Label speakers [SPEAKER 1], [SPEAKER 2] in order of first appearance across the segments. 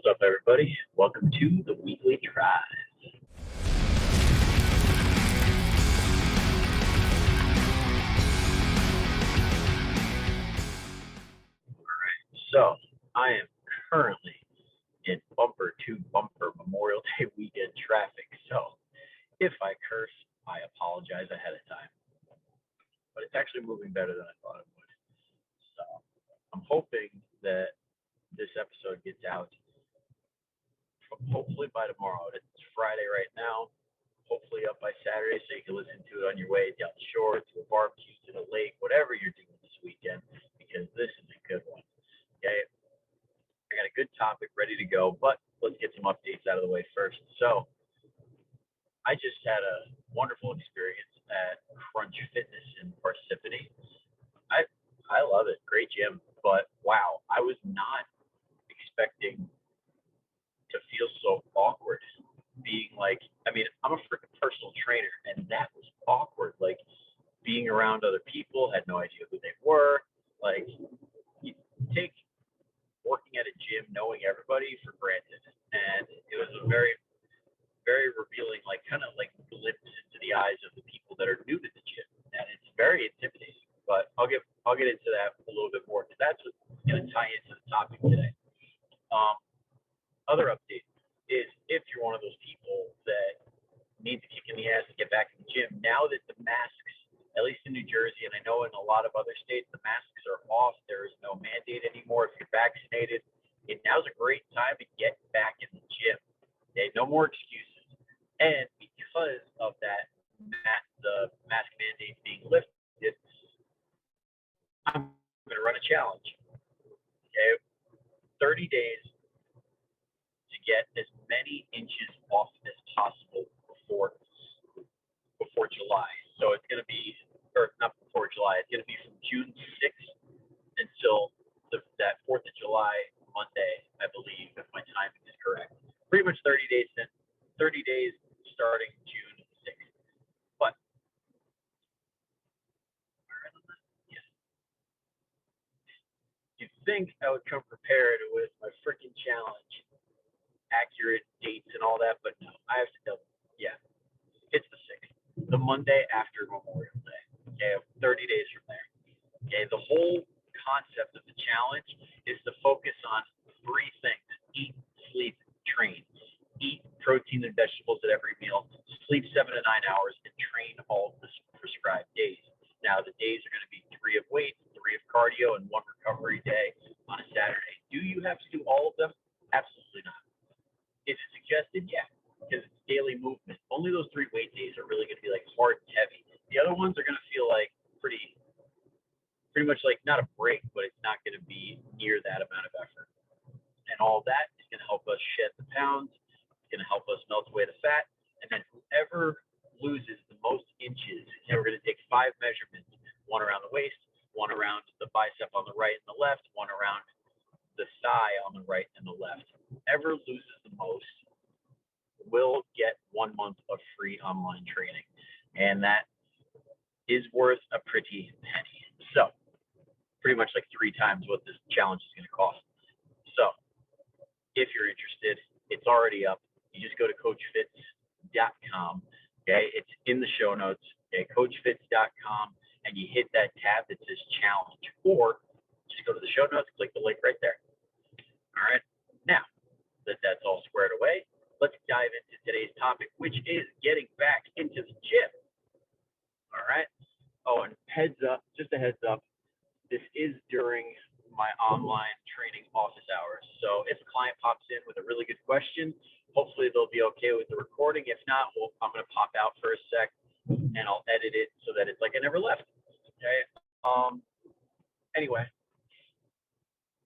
[SPEAKER 1] What's up, everybody? Welcome to the Weekly Tries. So, I am currently in bumper-to-bumper Memorial Day weekend traffic. So, if I curse, I apologize ahead of time. But it's actually moving better than I thought it would. So, I'm hoping that this episode gets out hopefully by tomorrow. It's Friday right now. Hopefully up by Saturday so you can listen to it on your way down the shore, to a barbecue, to the lake, whatever you're doing this weekend, because this is a good one. Okay? I got a good topic ready to go, but let's get some updates out of the way first. So I just had a wonderful experience at Crunch Fitness in Parsippany. I I love it. Great gym, but wow, I was not expecting to feel so awkward being like, I'm a freaking personal trainer, and that was awkward. Like, being around other people, had no idea who they were. Like, you take working at a gym, knowing everybody for granted. And it was a very, very revealing, like, kind of like glimpse into the eyes of the people that are new to the gym. And it's very intimidating. But I'll get into that a little bit more, because that's what's going to tie into the topic today. Other update is, if you're one of those people that need to kick in the ass to get back in the gym, now that the masks, at least in New Jersey, and I know in a lot of other states, the masks are off. There is no mandate anymore if you're vaccinated. And now's a great time to get back in the gym. Okay, no more excuses. And because of that, the mask mandate being lifted, I'm going to run a challenge. Okay, 30 days to get as many inches off as possible before July. So it's going to be, or not before July, it's going to be from June 6th until that 4th of July Monday, I believe, if my timing is correct. Pretty much 30 days starting June 6th. But yeah, you'd think I would come prepared with my freaking challenge, accurate dates and all that, but no, I have to tell you, yeah, it's the 6th, the Monday after Memorial Day. Okay, 30 days from there. Okay, the whole concept of the challenge is to focus on three things: eat, sleep, train. Eat protein and vegetables at every meal, sleep 7 to 9 hours, and train all the prescribed days. Now, the days are going to be 3 of weight, 3 of cardio, and 1 recovery day on a Saturday. Do you have to do all of them? Absolutely not. Is it suggested? Yeah, because it's daily movement. Only those 3 weight days are really going to be like hard and heavy. The other ones are going to feel like pretty much like not a break, but it's not going to be near that amount of effort. And all that is going to help us shed the pounds. It's going to help us melt away the fat. And then whoever loses the most inches, and we're going to take 5 measurements: 1 around the waist, 1 around the bicep on the right and the left, 1 around the thigh on the right and the left. Whoever loses the most will get 1 month of free online training. And that is worth a pretty penny. So, pretty much like 3 times what this challenge is going to cost. So, if you're interested, it's already up. You just go to coachfits.com. Okay, it's in the show notes. Okay, coachfits.com, and you hit that tab that says challenge, or just go to the show notes, click the link right there. All right. Now that that's all squared away, let's dive into today's topic, which is getting back into the gym. All right. Oh, and just a heads up, this is during my online training office hours. So if a client pops in with a really good question, hopefully they'll be okay with the recording. If not, I'm going to pop out for a sec and I'll edit it so that it's like I never left. Okay. Anyway,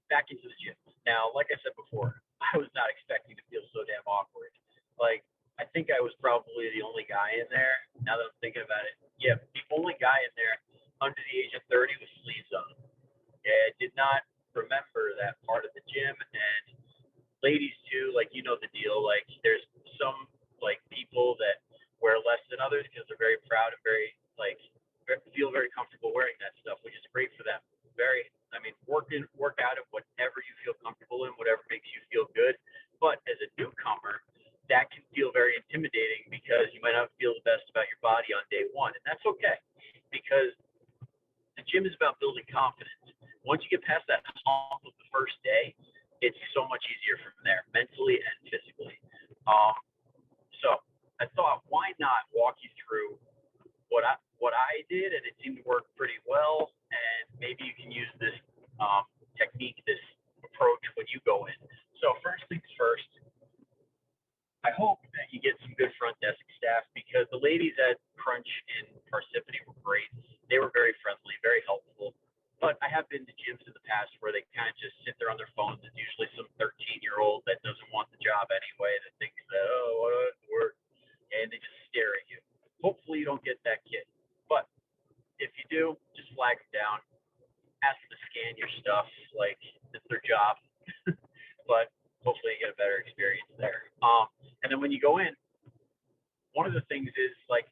[SPEAKER 1] back into the gym. Now, like I said before, I was not expecting to feel so damn awkward. Like, I think I was probably the only guy in there. Now that I'm thinking about it, yeah, the only guy in there under the age of 30 with sleeves on. Okay, I did not remember that part of the gym. And ladies too, like, you know the deal. Like, there's some like people that wear less than others because they're very proud and very like feel very comfortable wearing that stuff, which is great for them. Work out at whatever you feel comfortable in, whatever makes you feel good. much easier from there, mentally and physically. So I thought, why not walk you through what I did, and it seemed to work pretty well. And maybe you can use this technique, this approach when you go in. So first things first, I hope that you get some good front desk staff, because the ladies at Crunch and Parsippany were great. They were very friendly, very helpful. But I have been to gyms in the past where they kind of just sit there on their phones. It's usually some 13-year-old that doesn't want the job anyway, that thinks that, oh, what work, and they just stare at you. Hopefully you don't get that kid. But if you do, just flag them down. Ask them to scan your stuff, like it's their job. But hopefully you get a better experience there. And then when you go in, one of the things is like,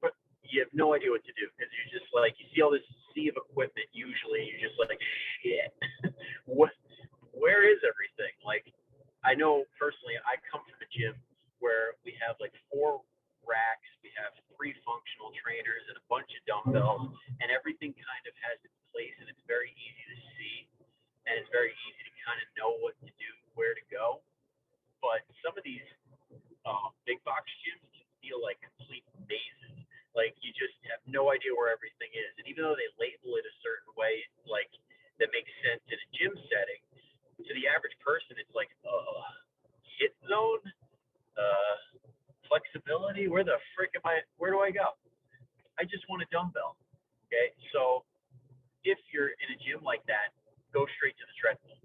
[SPEAKER 1] but you have no idea what to do, because you're just like, you see all this sea of equipment usually, you're just like, shit, where is everything? Like, I know personally, I come from a gym where we have like 4 racks, we have 3 functional trainers and a bunch of dumbbells, and everything kind of has its place, and it's very easy to see, and it's very easy to kind of know what to do, where to go. But some of these big box gyms can feel like complete mazes. Like, you just have no idea where everything is. And even though they label it a certain way, like, that makes sense in a gym setting, to the average person, it's like, hit zone, flexibility, where the frick am I, where do I go? I just want a dumbbell. Okay, so if you're in a gym like that, go straight to the treadmill.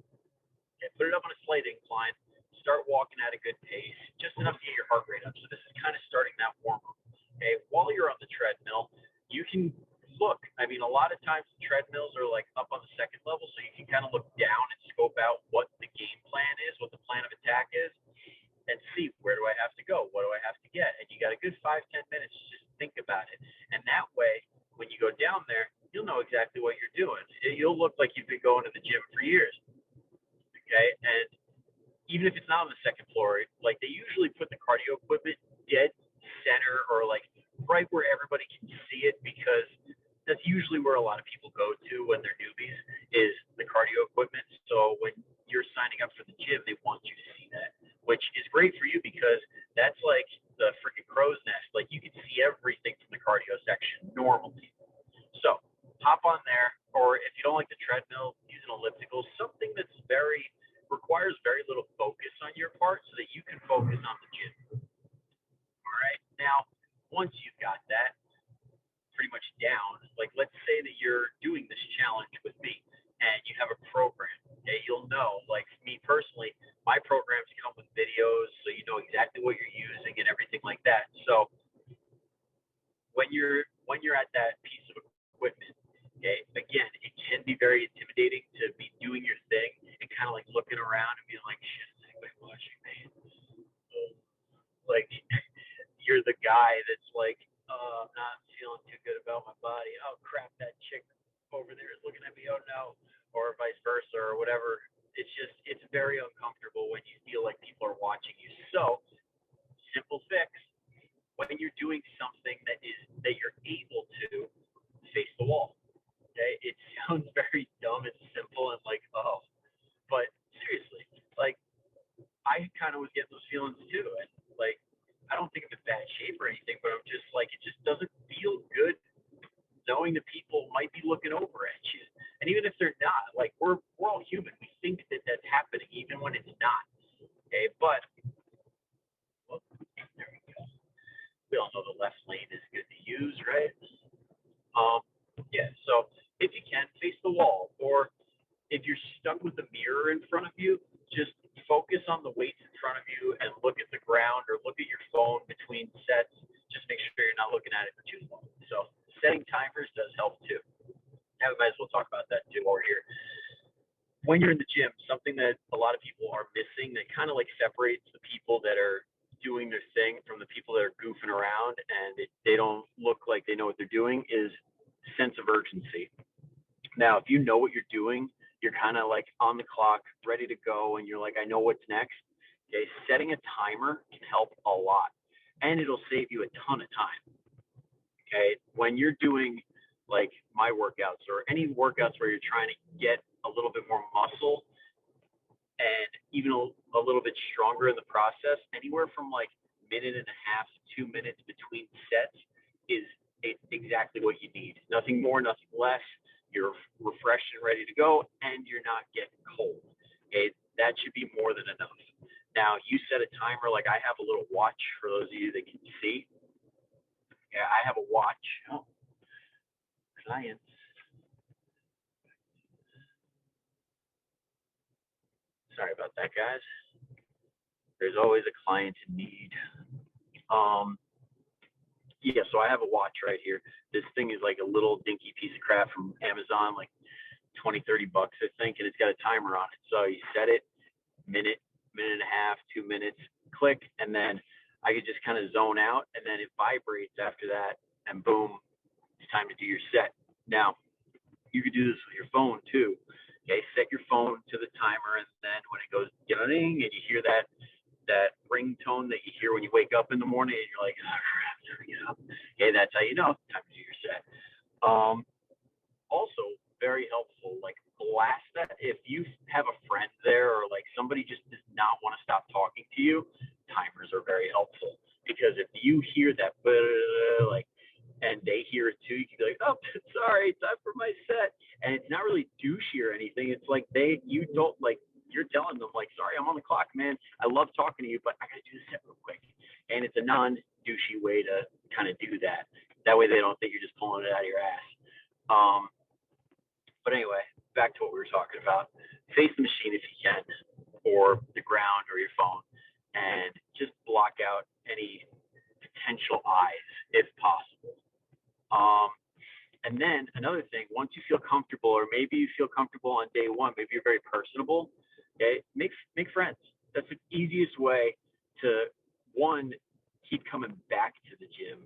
[SPEAKER 1] Okay, put it up on a slight incline, start walking at a good pace, just enough to get your heart rate up. So this is kind of starting that warm up. Okay, while you're on the treadmill, you can look. I mean, a lot of times the treadmills are like up on the second level, so you can kind of look down and scope out what the game plan is, what the plan of attack is, and see, where do I have to go? What do I have to get? And you got a good 5-10 minutes to just think about it. And that way, when you go down there, you'll know exactly what you're doing. You'll look like you've been going to the gym for years. Okay, and even if it's not on the second floor, like, they usually put the cardio equipment dead center, or like right where everybody can see it, because that's usually where a lot of people go to when they're newbies, is the cardio equipment. So when you're signing up for the gym, they want you to see that, which is great for you, because that's like the freaking crow's nest. Like, you can see everything from the cardio section normally. So hop on there, or if you don't like the treadmill, use an elliptical, something that's requires very little focus on your part, so that you can focus on the gym. All right. Now, once you've got that pretty much down, like, let's say that you're doing this challenge with me and you have a program. Okay, you'll know, like, me personally, my programs come with videos, so you know exactly what you're using and everything like that. So when you're at that piece of equipment, okay, again, it can be very intimidating to be doing your thing and kind of like looking around and being like, shit, is anybody watching me? Like, you're the guy that's like, I'm not feeling too good about my body. Oh crap, that chick over there is looking at me. Oh no, or vice versa, or whatever. It's very uncomfortable when you feel like people are watching you. So, simple fix: when you're doing something that you're able to, face the wall. Okay, it sounds very dumb and simple and like, oh, but seriously, like, I kind of was getting those feelings too, and like, I don't think I'm in bad shape or anything, but I'm just like, it just doesn't feel good knowing that people might be looking over at you, and even if they're not, like, we're all human. We think that that's happening even when it's not. Okay, but well, there we go. We all know the left lane is good to use, right? Yeah. So if you can, face the wall, or if you're stuck with a mirror in front of you, just focus on the weights in front of you and look at the ground, or look at your phone between sets. Just make sure you're not looking at it for too long. So setting timers does help too. Now we might as well talk about that too while we're here. When you're in the gym, something that a lot of people are missing, that kind of like separates the people that are doing their thing from the people that are goofing around and they don't look like they know what they're doing, is sense of urgency. Now, if you know what you're doing, you're kind of like on the clock, ready to go, and you're like, I know what's next. Okay, setting a timer can help a lot, and it'll save you a ton of time. Okay, when you're doing like my workouts, or any workouts where you're trying to get a little bit more muscle, and even a little bit stronger in the process. Anywhere from like minute and a half to 2 minutes between sets is exactly what you need. Nothing more, nothing less. You're refreshed and ready to go, and you're not getting cold. Okay, that should be more than enough. Now, you set a timer. Like I have a little watch for those of you that can see. Yeah, I have a watch. Oh, clients. Sorry about that, guys. There's always a client in need. Yeah, so I have a watch right here. This thing is like a little dinky piece of crap from Amazon, like 20, 30 bucks, I think, and it's got a timer on it. So you set it, minute, minute and a half, 2 minutes, click, and then I could just kind of zone out, and then it vibrates after that, and boom, it's time to do your set. Now, you could do this with your phone too. Okay, set your phone to the timer, and then when it goes ding, and you hear that ringtone that you hear when you wake up in the morning, and you're like, okay, that's how you know time to do your set. Also, very helpful, like blast that. If you have a friend there or like somebody just does not want to stop talking to you, timers are very helpful, because if you hear that like, and they hear it too, you can be like, oh, sorry, time for my set. And it's not really douchey or anything. It's like you're telling them like, sorry, I'm on the clock, man. I love talking to you, but I got to do the set real quick. And it's a non-douchey way to kind of do that. That way they don't think you're just pulling it out of your ass. But anyway, back to what we were talking about. Face the machine if you can, or the ground or your phone, and just block out any potential eyes if possible. And then another thing, once you feel comfortable, or maybe you feel comfortable on day one, maybe you're very personable, okay, make friends. That's the easiest way to, one, keep coming back to the gym,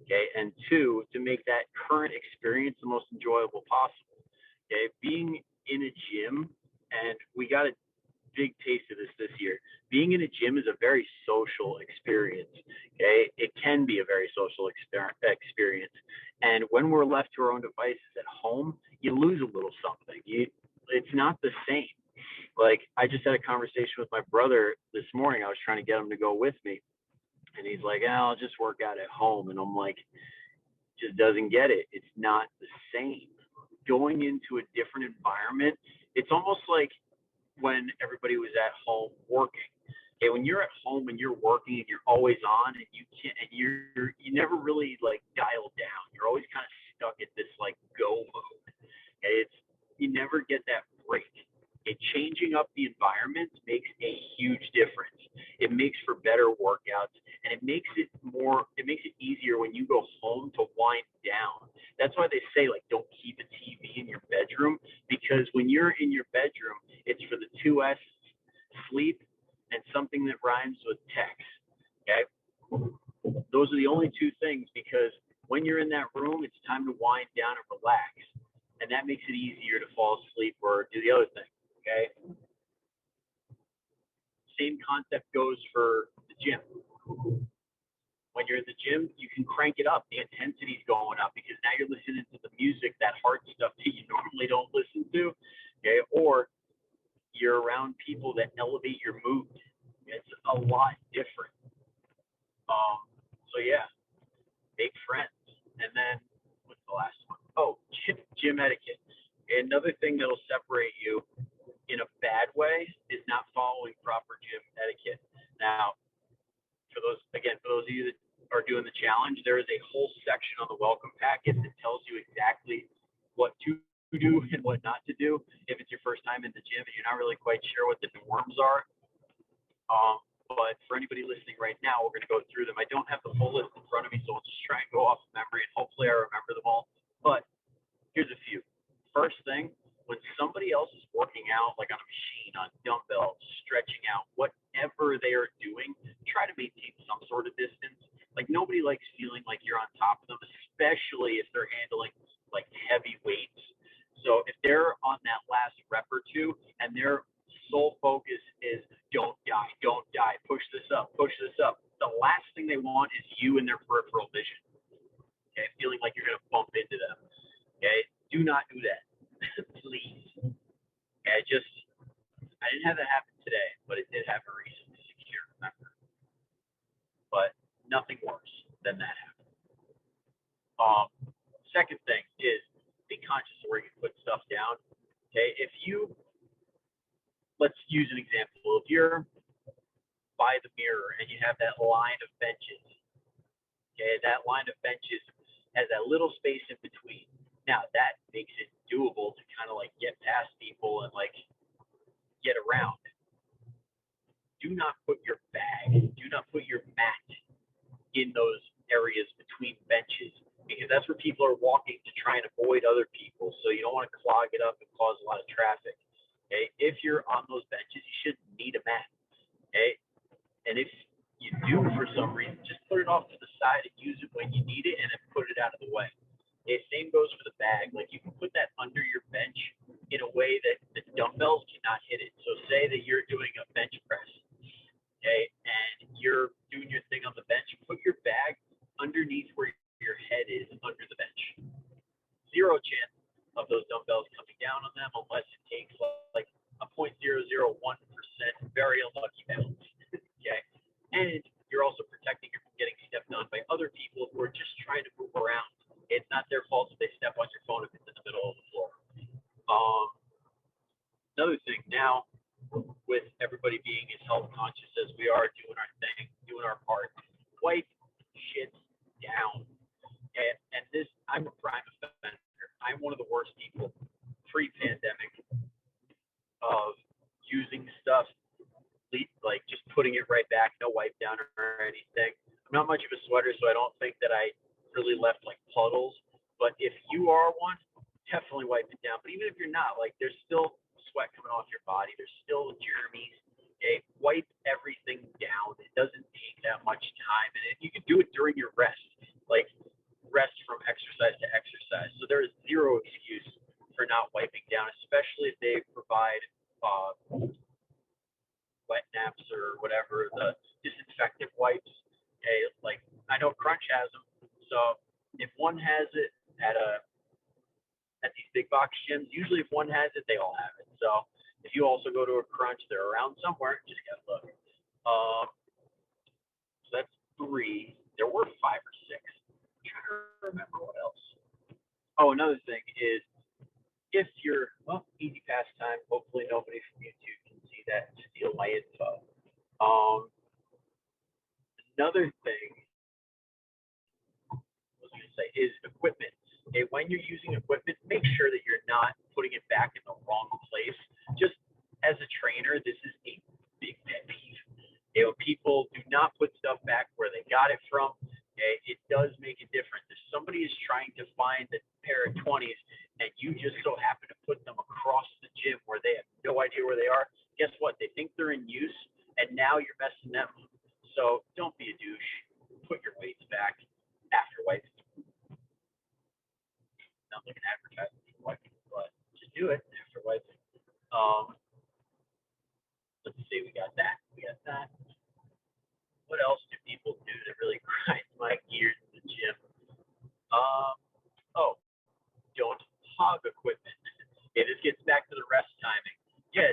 [SPEAKER 1] okay, and two, to make that current experience the most enjoyable possible. Okay, being in a gym, and we got a big taste of this year. Being in a gym is a very social experience. Okay, it can be a very social experience, and when we're left to our own devices at home, you lose a little something. It's not the same. Like I just had a conversation with my brother this morning. I was trying to get him to go with me, and he's like, I'll just work out at home, and I'm like, just doesn't get it. It's not the same. Going into a different environment, it's almost like when everybody was at home working. Okay, when you're at home and you're working and you're always on, and you never really like dial down. You're always kind of stuck at this like go mode. Okay, you never get that break. Changing up the environment makes a huge difference. It makes for better workouts, and it makes it easier when you go home to wind down. That's why they say like don't keep a TV in your bedroom, because when you're in your bedroom, it's for the two S's, sleep and something that rhymes with text. Okay? Those are the only two things, because when you're in that room, it's time to wind down and relax. And that makes it easier to fall asleep or do the other thing. Okay? Same concept goes for the gym. When you're in the gym, you can crank it up. The intensity's going up because now you're listening to the music, that hard stuff that you normally don't listen to. Okay? Or you're around people that elevate your mood. It's a lot different. So yeah, make friends. And then what's the last one? Oh, gym etiquette. Another thing that'll separate you in a bad way is not following proper gym etiquette. Now, for those of you that are doing the challenge, there is a whole section on the welcome packet that tells you exactly what to do and what not to do if it's your first time in the gym and you're not really quite sure what the norms are. But for anybody listening right now, we're going to go through them. I don't have the full list in front of me, so I'll just try and go off of memory, and hopefully I remember them all. But here's a few. First thing, when somebody else is working out, like on a machine, on dumbbells, stretching out, whatever they are doing, try to maintain some sort of distance. Like nobody likes feeling like you're on top of them, especially if they're handling like heavy weights. So if they're on that last rep or two and their sole focus is don't die, push this up. The last thing they want is you in their peripheral vision. Okay, feeling like you're gonna bump into them. Okay, do not do that. Please. Okay, I didn't have that happen use an example. If you're by the mirror and you have that line of benches, okay, that line of benches has that little space in between. Now that makes it doable to kind of like get past people and like get around. Do not put your bag, do not put your mat in those areas between benches, because that's where people are walking to try and avoid other people. So you don't want to clog it up and cause a lot of traffic. Okay, if you're on those benches, you shouldn't need a mat. Okay, and if you do for some reason, just put it off to the side and use it when you need it, and then put it out of the way. Okay, same goes for the bag. Like you can put that under your bench in a way that the dumbbells cannot hit it. So say that you're doing a bench press, okay, and you're doing your thing on the bench. Put your bag underneath where your head is under the bench. Zero chance of those dumbbells coming down on them unless it takes like a 0.001% very unlucky bounce. Okay, and you're also protecting you from getting stepped on by other people who are just trying to move around. It's not their fault if they step on your phone if it's in the middle of the floor. Another thing now, with everybody being as health conscious as we are, doing our thing, doing our part, wipe shit down. And this, I'm a prime offender. I'm one of the worst people pre-pandemic of using stuff, like just putting it right back, no wipe down or anything. I'm not much of a sweater, so I don't think that I really left like puddles. But if you are one, definitely wipe it down. But even if you're not, like there's still sweat coming off your body. There's still germs. Okay? Wipe everything down. It doesn't take that much time, and you can do it during your rest, like rest from exercise to exercise. So there is zero excuse for not wiping down, especially if they provide wet naps or whatever, the disinfectant wipes. Okay, like I know Crunch has them. So if one has it at these big box gyms, usually if one has it, they all have it. So if you also go to a Crunch, they're around somewhere. Just gotta look. So that's 3. There were 5 or 6. I'm trying to remember what else. Oh, another thing is if you're easy pastime. Hopefully nobody from YouTube can see that and steal my info. Another thing I was going to say is equipment. Okay, when you're using equipment, make sure that you're not putting it back in the wrong place. Just as a trainer, this is a big pet peeve. You know, people do not put stuff back where they got it from. Okay, it does make a difference. If somebody is trying to find a pair of 20s and you just so happen to put them across the gym where they have no idea where they are, guess what? They think they're in use, and now you're messing them up. So don't be a douche. Put your weights back after wiping. Not like an advertisement for wiping, but just do it after wiping. Let's see, we got that. What else do people do that really grinds my gears in the gym? Oh, don't hog equipment. Okay, this gets back to the rest timing. Yeah,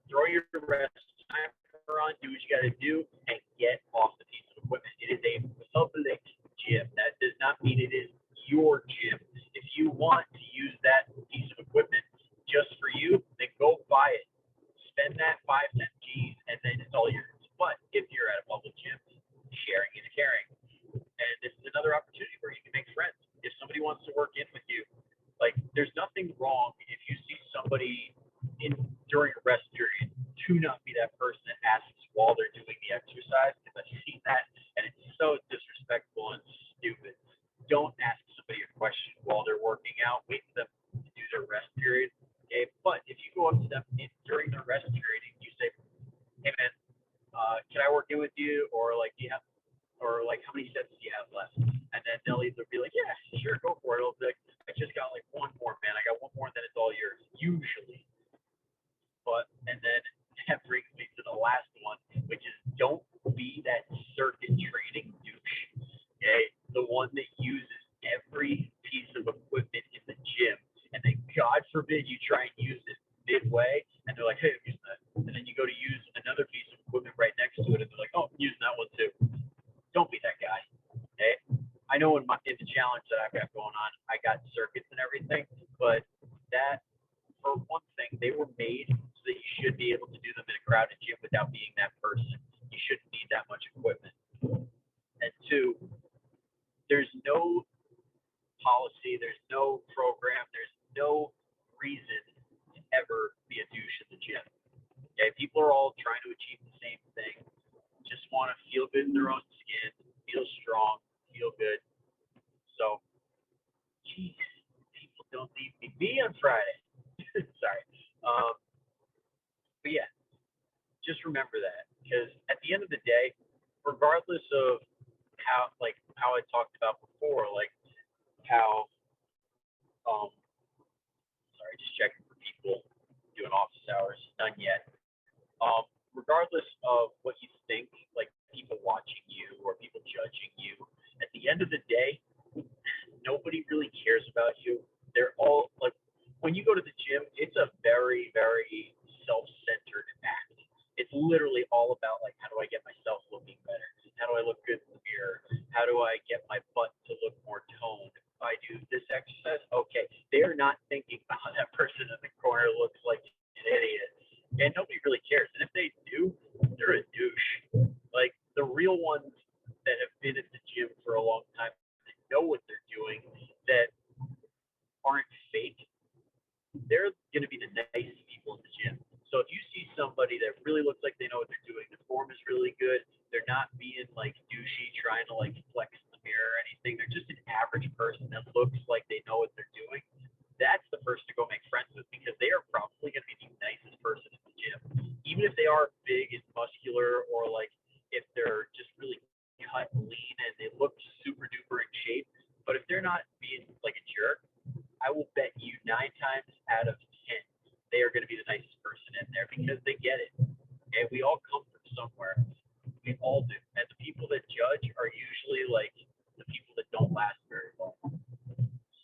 [SPEAKER 1] throw your rest timer on, do what you got to do, and get off the piece of equipment. It is a public gym. That does not mean it is your gym. If you want to use that piece of equipment just for you, then go buy it. Spend that 5-10 G's, and then it's all yours. But if you're at a public gym, sharing is caring. And this is another opportunity where you can make friends. If somebody wants to work in with you, like there's nothing wrong if you see somebody during a rest period to not be that person that asks while they're doing the exercise, because I've seen that and it's so disrespectful and stupid. Don't ask somebody a question while they're working out. Wait for them to do their rest period. Okay, but if you go up to them during their rest period and you say, "Hey man, can I work in with you?" or like, "Yeah," or like, "How many sets do you have left?" And then they'll either be like, "Yeah, sure, go for it." It'll be like, "I just got like one more, man. I got one more, and then it's all yours." Usually. But and then that brings me to the last one, which is don't be that circuit training douche. Okay, the one that uses every piece of equipment in the gym, and then God forbid you try and use it midway, and they're like, "Hey, I'm using that," and then you go to use another piece of equipment right next to it, and they're like, "Oh, I'm using that one too." Don't be that guy. Okay, I know in the challenge that I've got going on, I got circuits and everything, but that, for one thing, they were made so that you should be able to do them in a person. You shouldn't need that much equipment. And two, there's no policy, there's no program, there's no reason to ever be a douche in the gym. Okay, people are all trying to achieve the same thing. Just want to feel good in their own skin, feel strong, feel good. So, geez, people don't leave me be on Friday. Sorry. But yeah, just remember that because at the end of the day, regardless of how I talked about before, like how sorry, just checking for people doing office hours, none yet. Regardless of what you think, like people watching you or people judging you, at the end of the day, nobody really cares about you. They're all like, when you go to the gym, it's a very, very self-centered act. It's literally all about like, how do I get myself looking better? How do I look good in the mirror? How do I get my butt to look more toned? If I do this exercise, okay. They're not thinking, oh, that person in the corner looks like an idiot. And nobody really cares. And if they do, they're a douche. Like the real ones that have been at the gym for a long time, that know what they're doing, that aren't fake, they're going to be the nicest people in the gym. So if you see somebody that really looks like they know what they're doing, the form is really good, they're not being like douchey, trying to like flex in the mirror or anything. They're just an average person that looks like they know what they're doing. That's the person to go make friends with because they are probably going to be the nicest person in the gym. Even if they are big and muscular or like if they're just really cut and lean and they look super duper in shape. But if they're not being like a jerk, I will bet you 9 times out of 10 they are going to be the nicest person in there because they get it. Okay, we all come from somewhere. We all do. And the people that judge are usually like the people that don't last very long.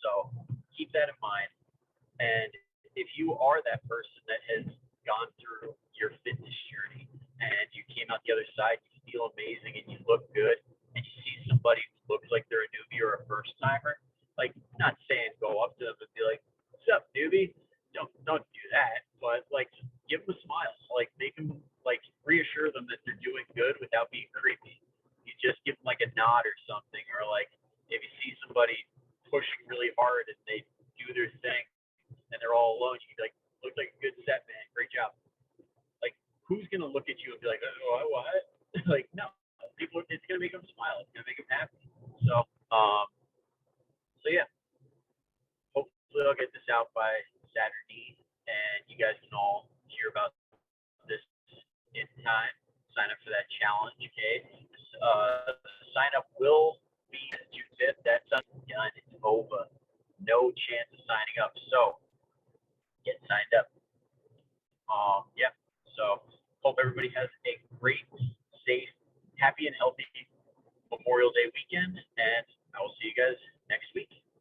[SPEAKER 1] So keep that in mind. And if you are that person that has gone through your fitness journey and you came out the other side, you feel amazing and you look good, and you see somebody who looks like they're a newbie or a first timer, like not saying go up to them and be like, "What's up, newbie?" Don't do that, but like give them a smile, like make them like reassure them that they're doing good without being creepy. You just give them like a nod or something, or like if you see somebody pushing really hard and they do their thing and they're all alone, you can be like, "Looks like a good set, man. Great job." Like, who's gonna look at you and be like, "Oh, what?" Like, no. People, it's gonna make them smile. It's gonna make them happy. So, so yeah. Hopefully, I'll get this out by Saturday, and you guys can all hear about this in time. Sign up for that challenge, okay? Sign up will be June 5th. That's done. It's over. No chance of signing up. So get signed up. Yeah. So hope everybody has a great, safe, happy, and healthy Memorial Day weekend, and I will see you guys next week.